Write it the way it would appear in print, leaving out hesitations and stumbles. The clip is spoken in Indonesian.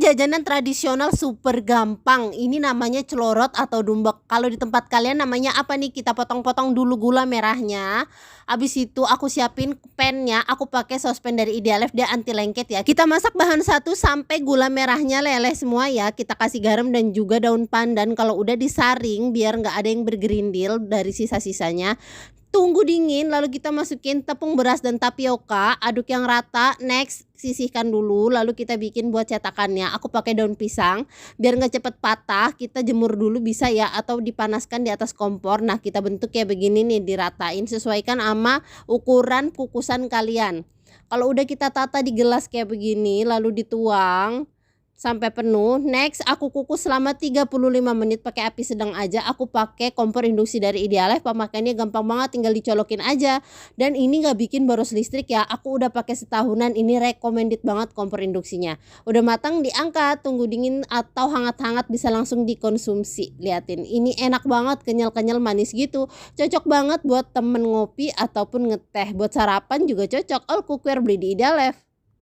jajanan tradisional super gampang. Ini namanya celorot atau dumbek. Kalau di tempat kalian namanya apa nih? Kita potong-potong dulu gula merahnya. Habis itu aku siapin pannya. Aku pakai sospen dari Idealef, dia anti lengket ya. Kita masak bahan satu sampai gula merahnya leleh semua ya. Kita kasih garam dan juga daun pandan. Kalau udah disaring biar nggak ada yang bergerindil dari sisa-sisanya. Tunggu dingin, lalu kita masukin tepung beras dan tapioka, aduk yang rata. Next, sisihkan dulu, lalu kita bikin buat cetakannya. Aku pakai daun pisang biar nggak cepet patah. Kita jemur dulu bisa ya, atau dipanaskan di atas kompor. Nah, kita bentuk kayak begini nih, diratain, sesuaikan sama ukuran kukusan kalian. Kalau udah kita tata di gelas kayak begini, lalu dituang sampai penuh. Next, aku kukus selama 35 menit pakai api sedang aja. Aku pakai kompor induksi dari Idealef. Pemakaiannya gampang banget, tinggal dicolokin aja. Dan ini nggak bikin boros listrik ya. Aku udah pakai setahunan, ini recommended banget kompor induksinya. Udah matang diangkat, tunggu dingin atau hangat-hangat bisa langsung dikonsumsi. Liatin, ini enak banget, kenyal-kenyal manis gitu. Cocok banget buat temen ngopi ataupun ngeteh. Buat sarapan juga cocok. All cookware beli di Idealef.